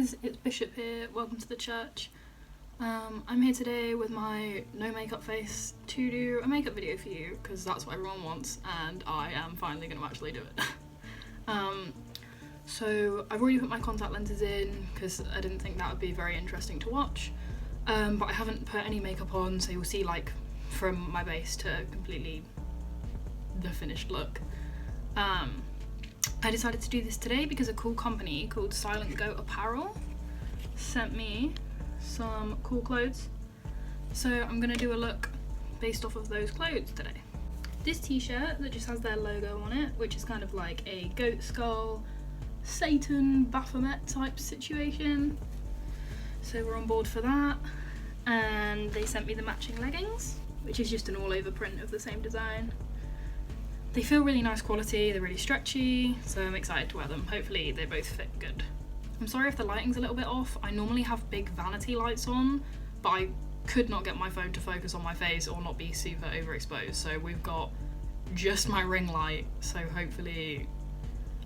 guys, it's Bishop here, welcome to the church. I'm here today with my no makeup face to do a makeup video for you, because that's what everyone wants, and I am finally going to actually do it. So I've already put my contact lenses in, because I didn't think that would be very interesting to watch, but I haven't put any makeup on, so you'll see like from my base to completely the finished look. I decided to do this today because a cool company called Silent Goat Apparel sent me some cool clothes. So I'm gonna do a look based off of those clothes today. This t-shirt that just has their logo on it, which is kind of like a goat skull, Satan, Baphomet type situation. So we're on board for that. And they sent me the matching leggings, which is just an all over print of the same design. They feel really nice quality, they're really stretchy, so I'm excited to wear them. Hopefully they both fit good. I'm sorry if the lighting's a little bit off. I normally have big vanity lights on, but I could not get my phone to focus on my face or not be super overexposed. So we've got just my ring light, so hopefully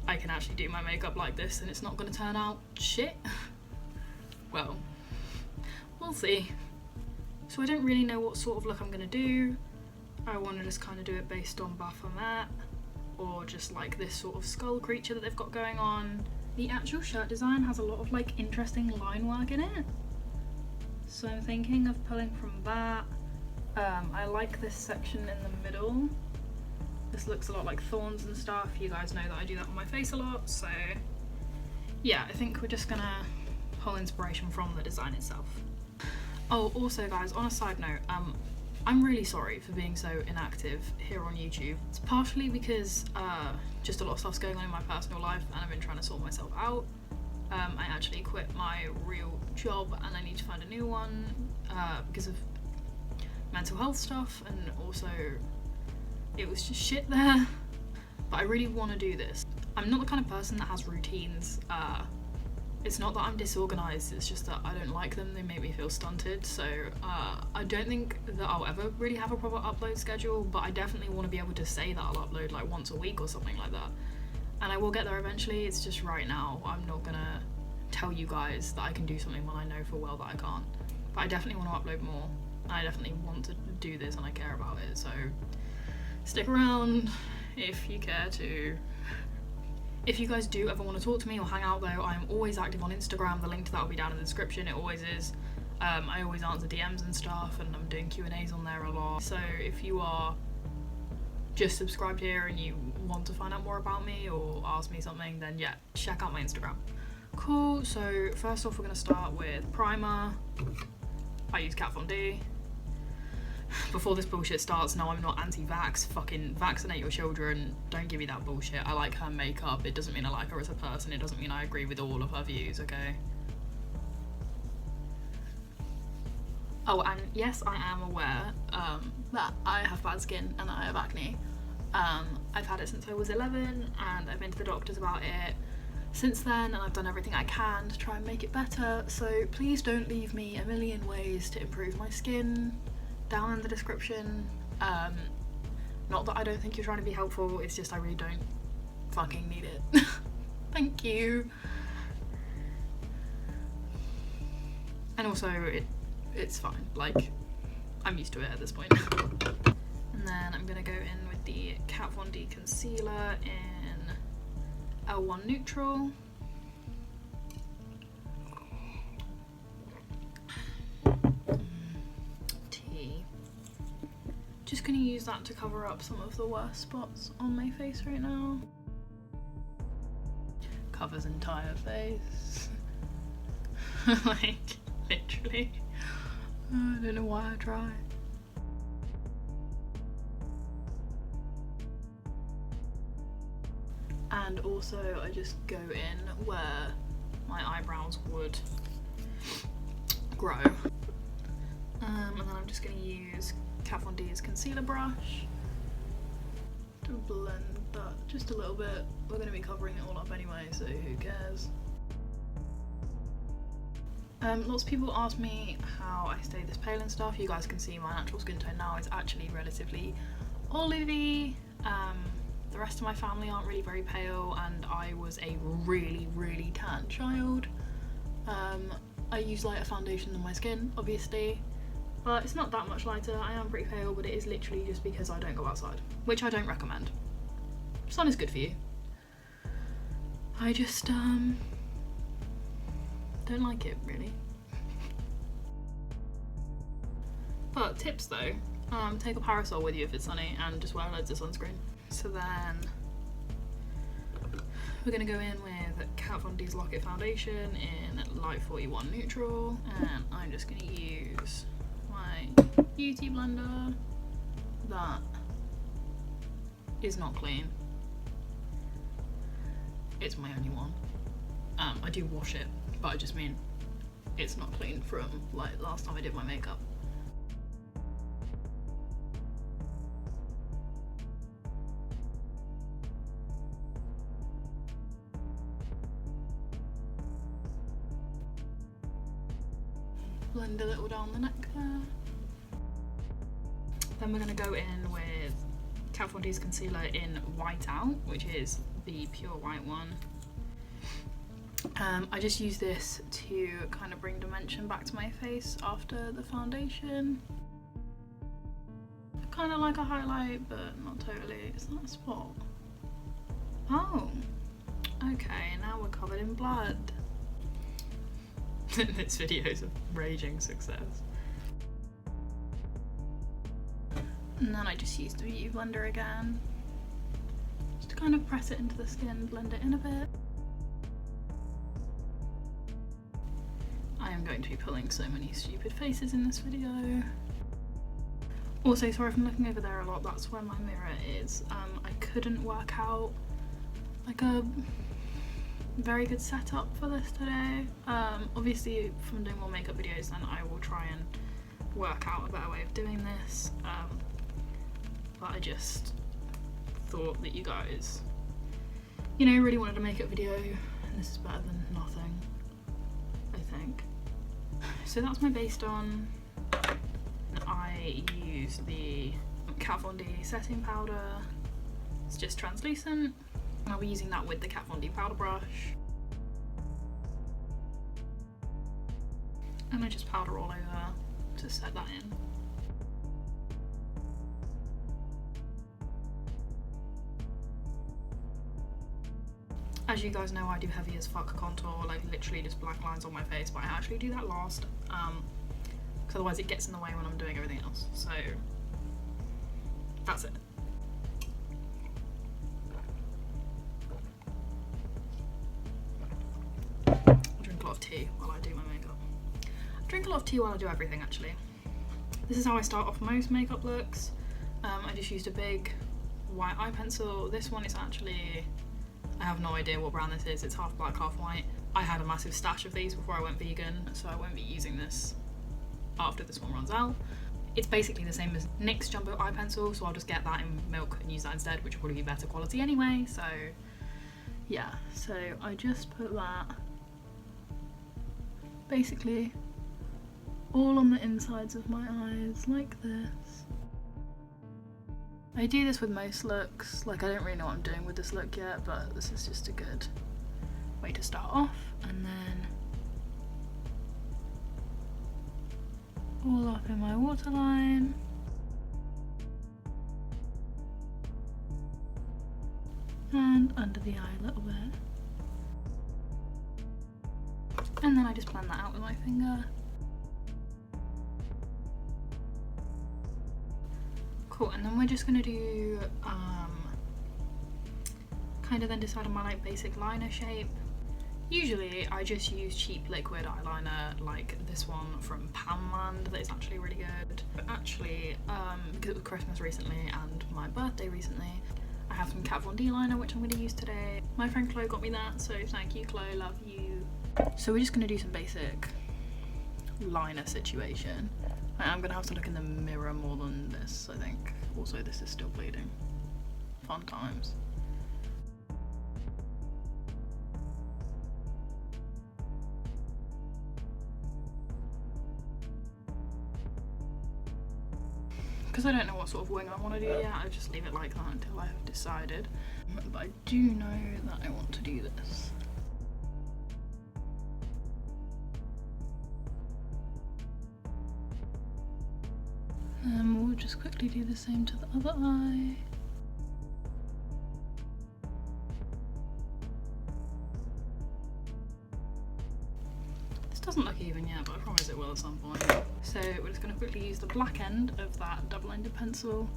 I can actually do my makeup like this and it's not gonna turn out shit. Well, we'll see. So I don't really know what sort of look I'm gonna do. I want to just kind of do it based on Baphomet or just like this sort of skull creature that they've got going on. The actual shirt design has a lot of like interesting line work in it, so I'm thinking of pulling from that. I like this section in the middle. This looks a lot like thorns and stuff. You guys know that I do that on my face a lot, so yeah, I think we're just gonna pull inspiration from the design itself. Oh, also guys, on a side note, I'm really sorry for being so inactive here on YouTube. It's partially because just a lot of stuff's going on in my personal life and I've been trying to sort myself out. I actually quit my real job and I need to find a new one because of mental health stuff, and also it was just shit there. But I really want to do this. I'm not the kind of person that has routines. It's not that I'm disorganised, it's just that I don't like them, they make me feel stunted, so I don't think that I'll ever really have a proper upload schedule, but I definitely want to be able to say that I'll upload like once a week or something like that. And I will get there eventually, it's just right now I'm not gonna tell you guys that I can do something when I know for well that I can't. But I definitely want to upload more, and I definitely want to do this and I care about it, so stick around if you care to. If you guys do ever want to talk to me or hang out though, I'm always active on Instagram. The link to that will be down in the description, it always is. I always answer DMs and stuff, and I'm doing Q&As on there a lot. So if you are just subscribed here and you want to find out more about me or ask me something, then yeah, check out my Instagram. Cool, so first off we're going to start with primer. I use Kat Von D. Before this bullshit starts, no, I'm not anti-vax. Fucking vaccinate your children. Don't give me that bullshit. I like her makeup. It doesn't mean I like her as a person. It doesn't mean I agree with all of her views, okay? Oh, and yes, I am aware that I have bad skin and that I have acne. I've had it since I was 11 and I've been to the doctors about it since then, and I've done everything I can to try and make it better. So please don't leave me a million ways to improve my skin down in the description. Not that I don't think you're trying to be helpful, it's just I really don't fucking need it. Thank you. And also it's fine, like I'm used to it at this point. And then I'm gonna go in with the Kat Von D concealer in L1 Neutral. Just gonna use that to cover up some of the worst spots on my face right now. Covers entire face. Like, literally. I don't know why I try. And also I just go in where my eyebrows would grow. And then I'm just gonna use Kat Von D's concealer brush to blend that just a little bit. We're going to be covering it all up anyway, so who cares. Lots of people ask me how I stay this pale and stuff. You guys can see my natural skin tone now is actually relatively olivey. The rest of my family aren't really very pale, and I was a really, really tan child. I use lighter foundation than my skin, obviously, but it's not that much lighter. I am pretty pale, but it is literally just because I don't go outside, which I don't recommend. Sun is good for you. I just don't like it really. But tips though, take a parasol with you if it's sunny and just wear loads of sunscreen. So then we're going to go in with Kat Von D's Lock It Foundation in Light 41 Neutral, and I'm just going to use my beauty blender that is not clean. It's my only one. I do wash it, but I just mean it's not clean from like last time I did my makeup. Blend a little down the neck there. Then we're going to go in with Kat Von D's concealer in White Out, which is the pure white one. I just use this to kind of bring dimension back to my face after the foundation. Kind of like a highlight, but not totally. Is that a spot? Oh, okay, now we're covered in blood. This video is a raging success. And then I just use the beauty blender again, just to kind of press it into the skin, blend it in a bit. I am going to be pulling so many stupid faces in this video. Also, sorry if I'm looking over there a lot, that's where my mirror is. I couldn't work out like a very good setup for this today. Obviously, if I'm doing more makeup videos, then I will try and work out a better way of doing this. But I just thought that you guys, you know, really wanted a makeup video, and this is better than nothing, I think. So that's my base done. I use the Kat Von D setting powder. It's just translucent. I'll be using that with the Kat Von D powder brush. And I just powder all over to set that in. As you guys know, I do heavy as fuck contour, like literally just black lines on my face, but I actually do that last, because otherwise it gets in the way when I'm doing everything else. So that's it. I drink a lot of tea while I do my makeup. I drink a lot of tea while I do everything, actually. This is how I start off most makeup looks. I just used a big white eye pencil. This one is actually, I have no idea what brand this is. It's half black, half white. I had a massive stash of these before I went vegan, so I won't be using this after this one runs out. It's basically the same as NYX Jumbo Eye Pencil, so I'll just get that in milk and use that instead, which will probably be better quality anyway, so yeah. So I just put that basically all on the insides of my eyes, like this. I do this with most looks, like I don't really know what I'm doing with this look yet, but this is just a good way to start off. And then all up in my waterline. And under the eye a little bit. And then I just blend that out with my finger. Cool, and then we're just gonna do kind of then decide on my like basic liner shape. Usually I just use cheap liquid eyeliner like this one from Poundland that is actually really good. But actually, because it was Christmas recently and my birthday recently, I have some Kat Von D liner which I'm going to use today. My friend Chloe got me that, so thank you Chloe, love you. So we're just going to do some basic liner situation. I'm going to have to look in the mirror more than this, I think. Also, this is still bleeding. Fun times. Because I don't know what sort of wing I want to do yet, I just leave it like that until I have decided. But I do know that I want to do this. We'll just quickly do the same to the other eye. This doesn't look even yet, but I promise it will at some point. So we're just going to quickly use the black end of that double-ended pencil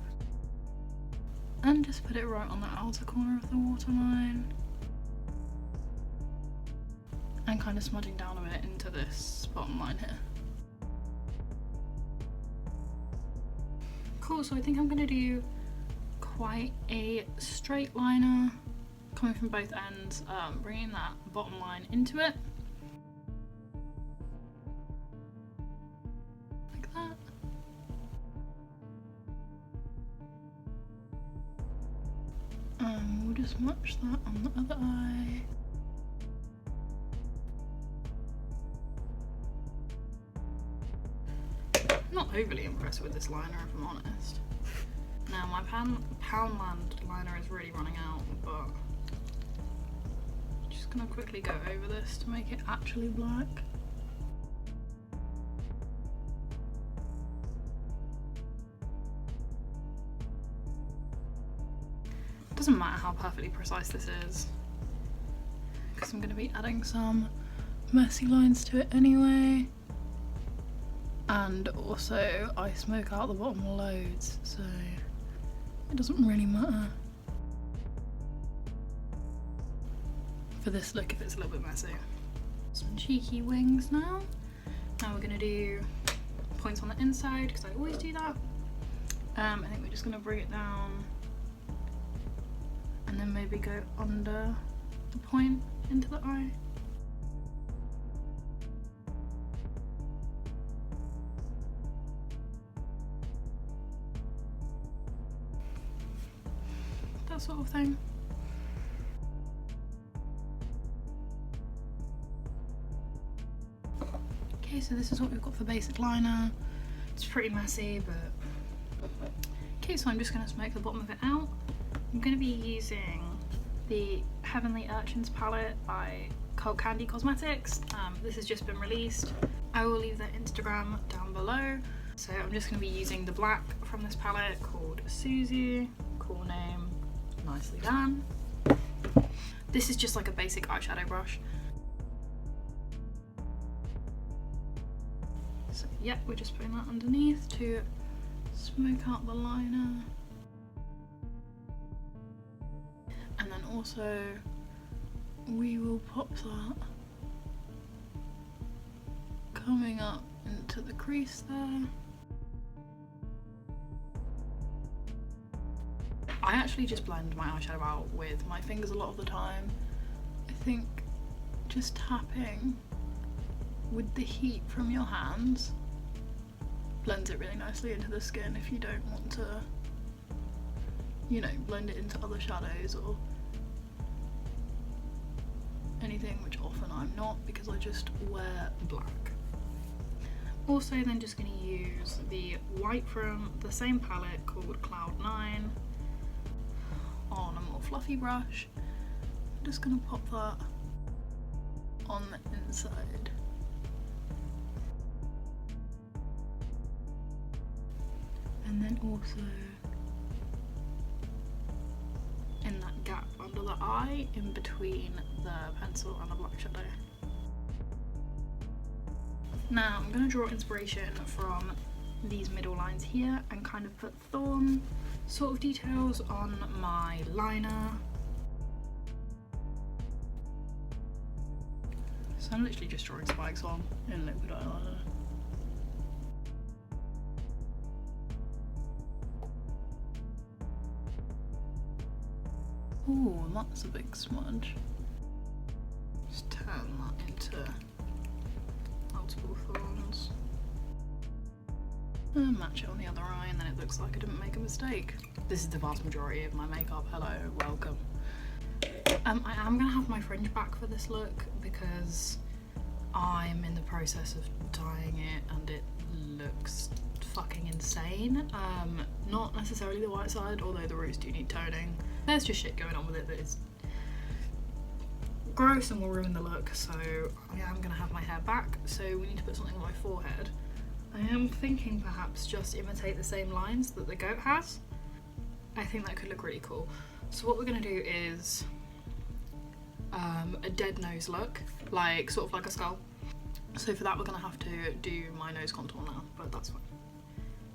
and just put it right on the outer corner of the waterline. And kind of smudging down a bit into this bottom line here. Cool, so I think I'm going to do quite a straight liner coming from both ends, bringing that bottom line into it. Like that. And we'll just match that on the other eye. Not overly impressed with this liner, if I'm honest. Now my Poundland liner is really running out, but I'm just gonna quickly go over this to make it actually black. Doesn't matter how perfectly precise this is, because I'm gonna be adding some messy lines to it anyway. And also I smoke out the bottom loads, so it doesn't really matter for this look if it's a little bit messy. Some cheeky wings now. Now we're gonna do points on the inside, because I always do that. I think we're just gonna bring it down and then maybe go under the point into the eye. Sort of thing. Okay, so this is what we've got for basic liner. It's pretty messy, but okay, so I'm just going to smoke the bottom of it out. I'm going to be using the Heavenly Urchins palette by Cult Candy Cosmetics. This has just been released. I will leave their Instagram down below. So I'm just going to be using the black from this palette called Susie. Cool name. Nicely done. This is just like a basic eyeshadow brush. So yeah, we're just putting that underneath to smoke out the liner. And then also we will pop that coming up into the crease there. I actually just blend my eyeshadow out with my fingers a lot of the time. I think just tapping with the heat from your hands blends it really nicely into the skin if you don't want to, you know, blend it into other shadows or anything, which often I'm not because I just wear black. Also then just going to use the white from the same palette called Cloud 9 on a more fluffy brush. I'm just going to pop that on the inside. And then also in that gap under the eye in between the pencil and the black shadow. Now I'm going to draw inspiration from these middle lines here and kind of put thorn sort of details on my liner. So I'm literally just drawing spikes on in liquid eyeliner. Ooh, that's a big smudge. Just turn that into multiple thorns. And match it on the other eye, and then it looks like I didn't make a mistake. This is the vast majority of my makeup. Hello, welcome. I am gonna have my fringe back for this look because I'm in the process of dyeing it and it looks fucking insane. Not necessarily the white side, although the roots do need toning. There's just shit going on with it that is gross and will ruin the look, so I am gonna have my hair back. So we need to put something on my forehead. I am thinking perhaps just imitate the same lines that the goat has. I think that could look really cool. So what we're going to do is a dead nose look, like sort of like a skull. So for that we're going to have to do my nose contour now, but that's fine.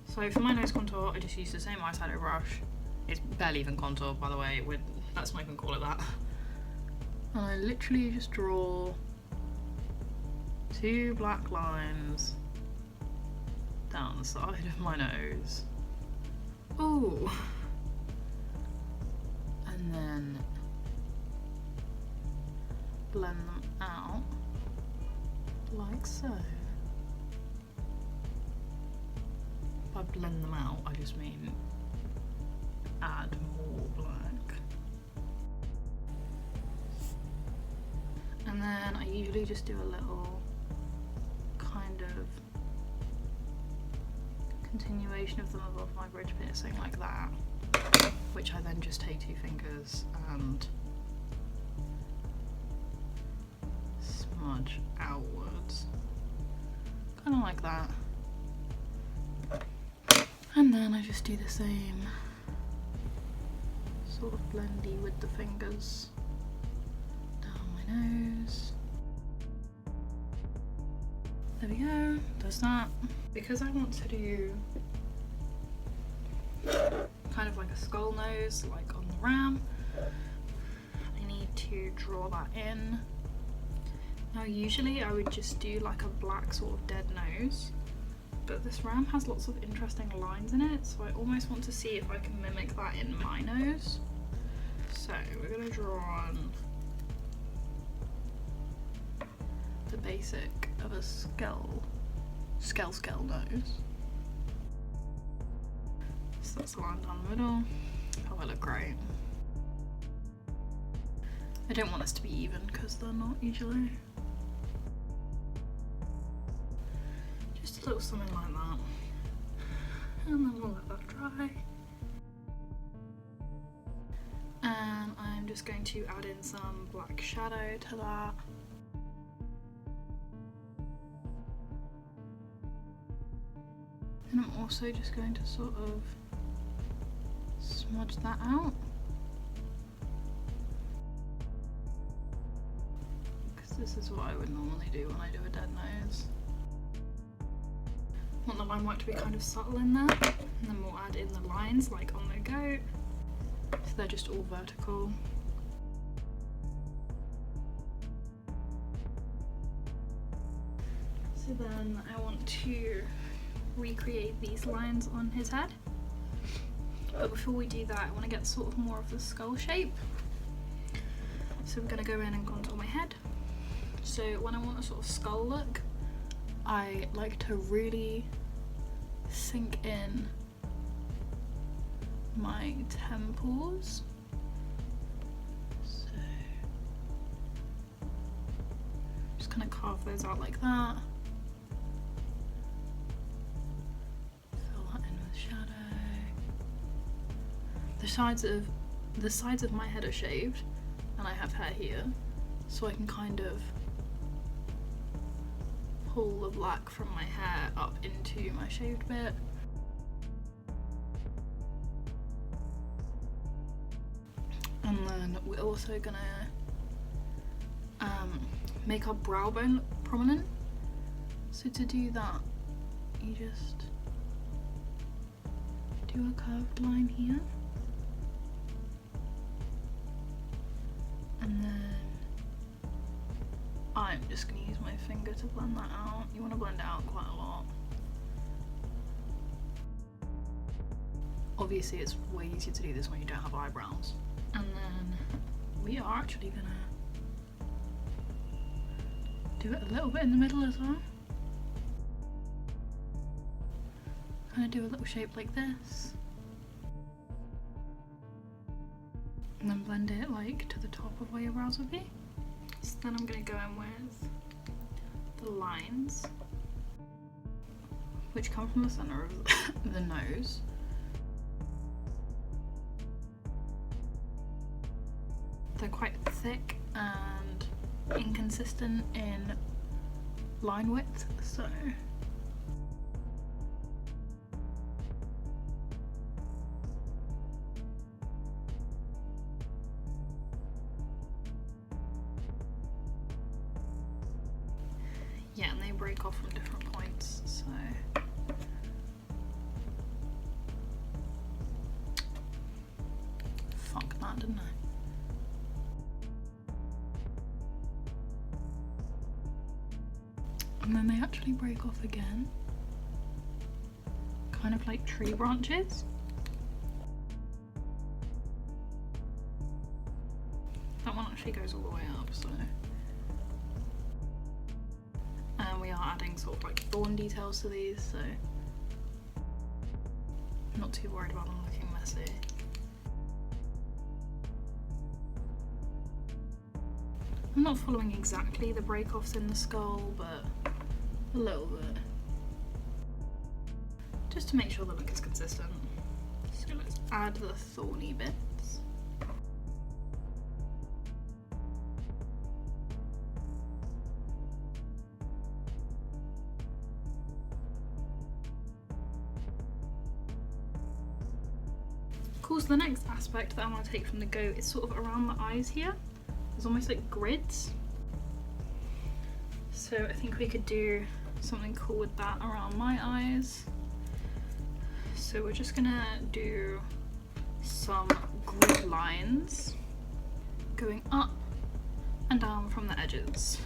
So for my nose contour I just use the same eyeshadow brush. It's barely even contour, by the way, let's not even call it that. And I literally just draw 2 black lines down the side of my nose. Ooh. And then blend them out like so. By blend them out, I just mean add more black. And then I usually just do a little kind of continuation of them above my bridge piercing like that, which I then just take 2 fingers and smudge outwards, kind of like that. And then I just do the same sort of blendy with the fingers down my nose. There we go, does that. Because I want to do kind of like a skull nose, like on the ram, I need to draw that in. Now usually I would just do like a black sort of dead nose, but this ram has lots of interesting lines in it, so I almost want to see if I can mimic that in my nose. So we're going to draw on the basic of a skull nose. So that's the line down the middle. Oh, I look great. I don't want this to be even because they're not usually. Just a little something like that. And then we'll let that dry. And I'm just going to add in some black shadow to that. And I'm also just going to sort of smudge that out. Because this is what I would normally do when I do a dead nose. I want the line work to be kind of subtle in there, and then we'll add in the lines like on the goat. So they're just all vertical. So then I want to recreate these lines on his head. But before we do that, I want to get sort of more of the skull shape. So I'm going to go in and contour my head. So when I want a sort of skull look, I like to really sink in my temples. So just kind of carve those out like that. Fill that in with shadow. The sides of my head are shaved, and I have hair here, so I can kind of pull the black from my hair up into my shaved bit. And then we're also gonna make our brow bone look prominent. So to do that, you just do a curved line here. And then I'm just going to use my finger to blend that out. You want to blend it out quite a lot. Obviously it's way easier to do this when you don't have eyebrows. And then we are actually going to do it a little bit in the middle as well. Kind of do a little shape like this. And then blend it like to the top of where your brows would be. So then I'm going to go in with the lines, which come from the center of the nose. They're quite thick and inconsistent in line width, so Yeah, and they break off from different points, so. Fuck that, didn't I? And then they actually break off again. Kind of like tree branches. That one actually goes all the way up, so. And we are adding sort of like thorn details to these, so I'm not too worried about them looking messy. I'm not following exactly the break-offs in the skull, but a little bit. Just to make sure the look is consistent. So let's add the thorny bits. Of course, the next aspect that I want to take from the goat is sort of around the eyes here. There's almost like grids. So I think we could do something cool with that around my eyes. So we're just gonna do some grid lines going up and down from the edges.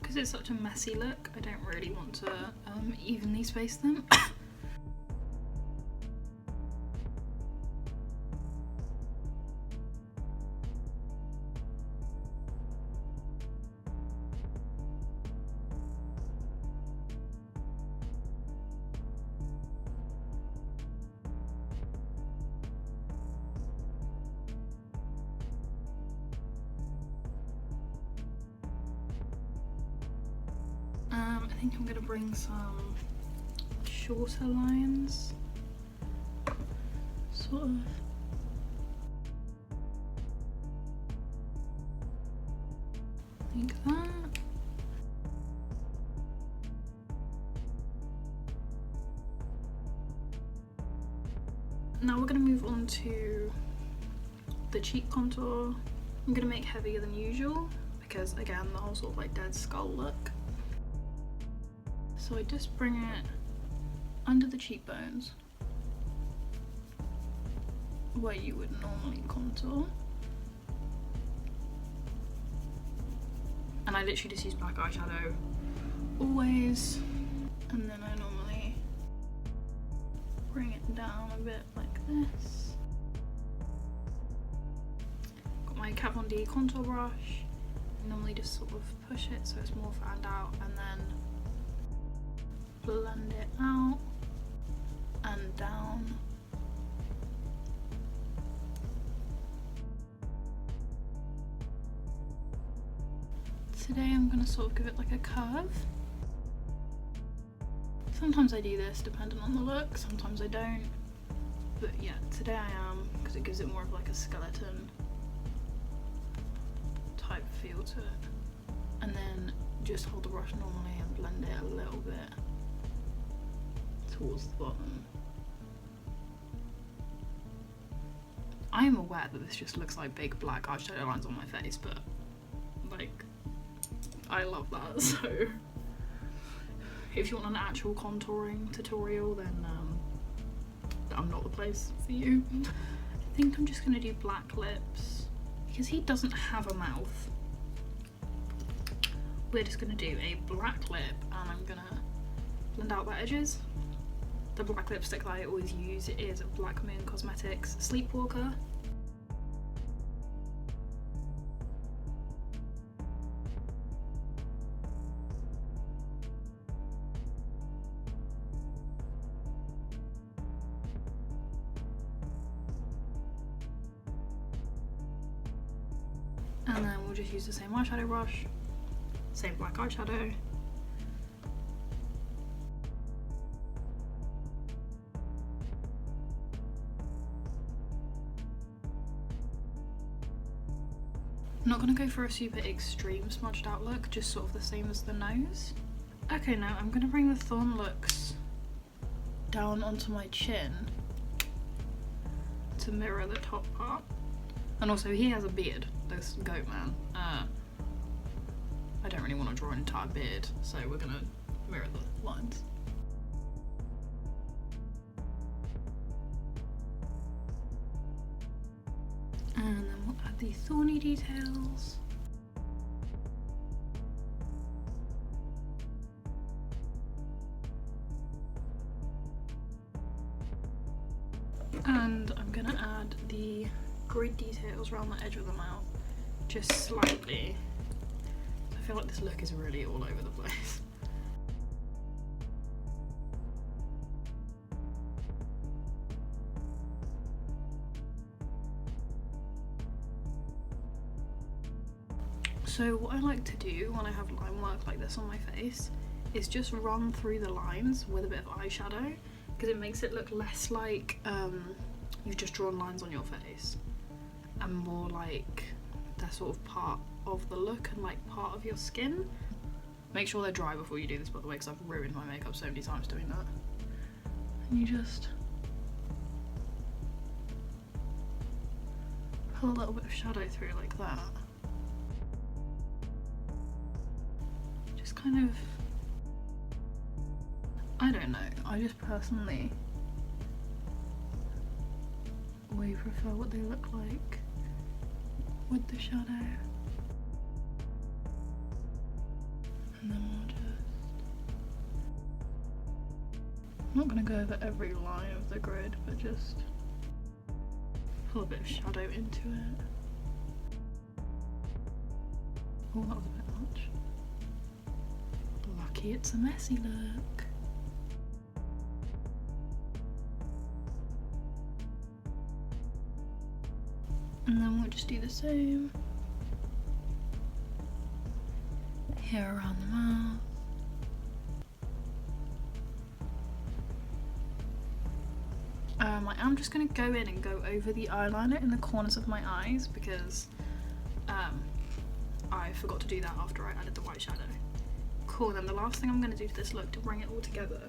Because it's such a messy look, I don't really want to evenly space them. I think I'm going to bring some shorter lines, sort of. Like that. Now we're going to move on to the cheek contour. I'm going to make heavier than usual because, again, the whole sort of like dead skull look. So I just bring it under the cheekbones where you would normally contour. And I literally just use black eyeshadow always. And then I normally bring it down a bit like this. Got my Kat Von D contour brush. I normally just sort of push it so it's more fanned out and then blend it out and down. Today I'm going to sort of give it like a curve. Sometimes I do this depending on the look, sometimes I don't. But yeah, today I am, because it gives it more of like a skeleton type feel to it. And then just hold the brush normally and blend it a little bit towards the bottom. I am aware that this just looks like big black eyeshadow lines on my face, but like, I love that, so if you want an actual contouring tutorial, then I'm not the place for you. I think I'm just gonna do black lips because he doesn't have a mouth. We're just gonna do a black lip and I'm gonna blend out the edges. The black lipstick that I always use is Black Moon Cosmetics Sleepwalker. And then we'll just use the same eyeshadow brush, same black eyeshadow. I'm not going to go for a super extreme smudged out look, just sort of the same as the nose. Okay, now I'm going to bring the thorn looks down onto my chin to mirror the top part. And also he has a beard, this goat man. I don't really want to draw an entire beard, so we're gonna mirror the lines. And then we'll add the thorny details. And I'm gonna add the grid details around the edge of the mouth, just slightly. I feel like this look is really all over the place. So what I like to do when I have line work like this on my face is just run through the lines with a bit of eyeshadow, because it makes it look less like you've just drawn lines on your face and more like they're sort of part of the look and like part of your skin. Make sure they're dry before you do this, by the way, because I've ruined my makeup so many times doing that. And you just put a little bit of shadow through like that. Just kind of, I don't know, I just personally way prefer what they look like with the shadow. And then we'll just, I'm not going to go over every line of the grid, but just pull a bit of shadow into it. Oh, that was a bit much. Lucky it's a messy look. And then we'll just do the same here around the mouth. I am just going to go in and go over the eyeliner in the corners of my eyes, because I forgot to do that after I added the white shadow. Cool, then the last thing I'm going to do to this look to bring it all together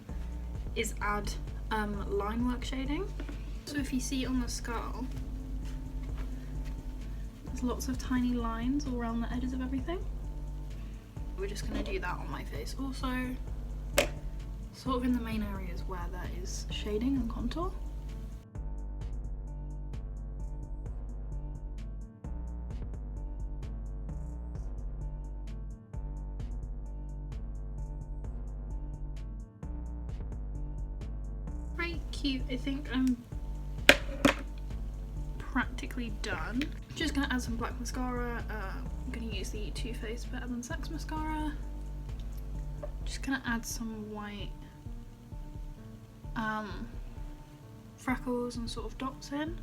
is add line work shading. So if you see on the skull, there's lots of tiny lines all around the edges of everything. We're just going to do that on my face also, sort of in the main areas where there is shading and contour. Right, cute. I think I'm practically done. Just gonna add some black mascara. I'm gonna use the Too Faced Better Than Sex mascara. Just gonna add some white freckles and sort of dots in,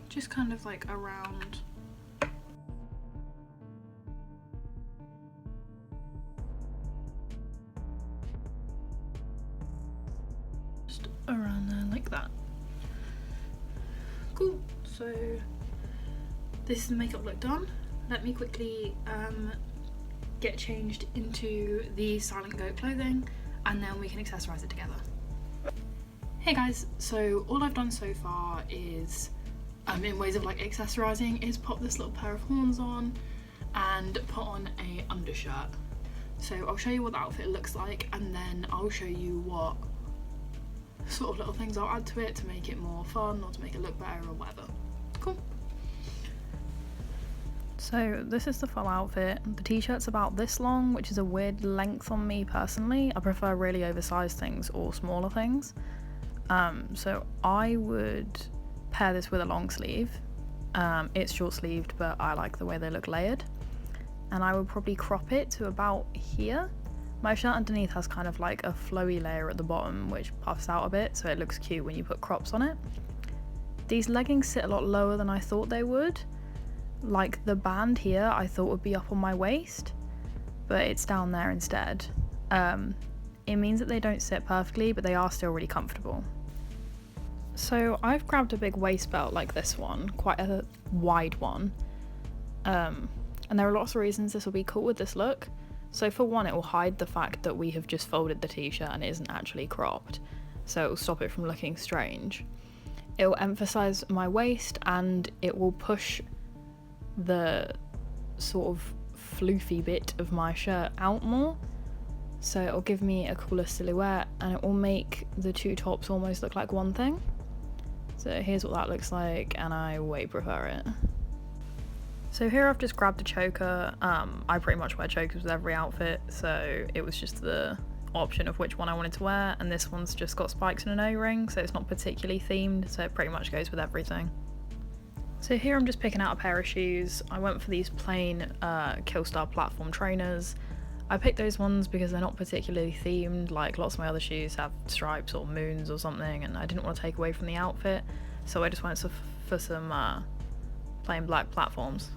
just kind of like around just around there like that. Cool, so this is the makeup look done. Let me quickly get changed into the Silent Goat clothing and then we can accessorize it together. Hey guys, so all I've done so far is, in ways of like accessorizing, is pop this little pair of horns on and put on a undershirt. So I'll show you what the outfit looks like and then I'll show you what sort of little things I'll add to it to make it more fun or to make it look better or whatever. Cool. So this is the full outfit. The t-shirt's about this long, which is a weird length on me personally. I prefer really oversized things or smaller things. So I would pair this with a long sleeve. It's short sleeved, but I like the way they look layered. And I would probably crop it to about here. My shirt underneath has kind of like a flowy layer at the bottom, which puffs out a bit, so it looks cute when you put crops on it. These leggings sit a lot lower than I thought they would. Like the band here I thought would be up on my waist, but it's down there instead. It means that they don't sit perfectly, but they are still really comfortable. So I've grabbed a big waist belt like this one, quite a wide one. And there are lots of reasons this will be cool with this look. So for one, it will hide the fact that we have just folded the t-shirt and it isn't actually cropped, so it will stop it from looking strange. It will emphasize my waist and it will push the sort of floofy bit of my shirt out more, so it will give me a cooler silhouette and it will make the two tops almost look like one thing. So here's what that looks like, and I way prefer it. So here I've just grabbed a choker. I pretty much wear chokers with every outfit, so it was just the option of which one I wanted to wear, and this one's just got spikes and an O-ring, so it's not particularly themed, so it pretty much goes with everything. So here I'm just picking out a pair of shoes. I went for these plain Killstar platform trainers. I picked those ones because they're not particularly themed, like lots of my other shoes have stripes or moons or something, and I didn't want to take away from the outfit, so I just went for some plain black platforms.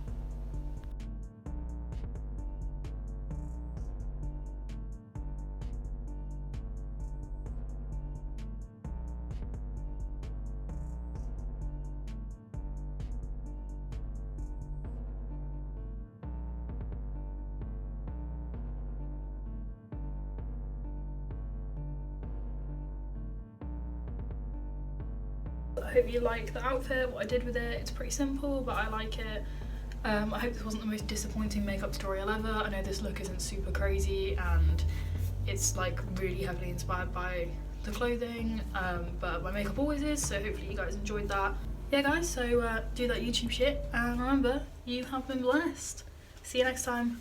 I hope you like the outfit, what I did with it. It's pretty simple, but I like it. I hope this wasn't the most disappointing makeup tutorial ever. I know this look isn't super crazy and it's like really heavily inspired by the clothing, but my makeup always is, so hopefully you guys enjoyed that. Yeah guys, so do that YouTube shit, and remember, you have been blessed. See you next time.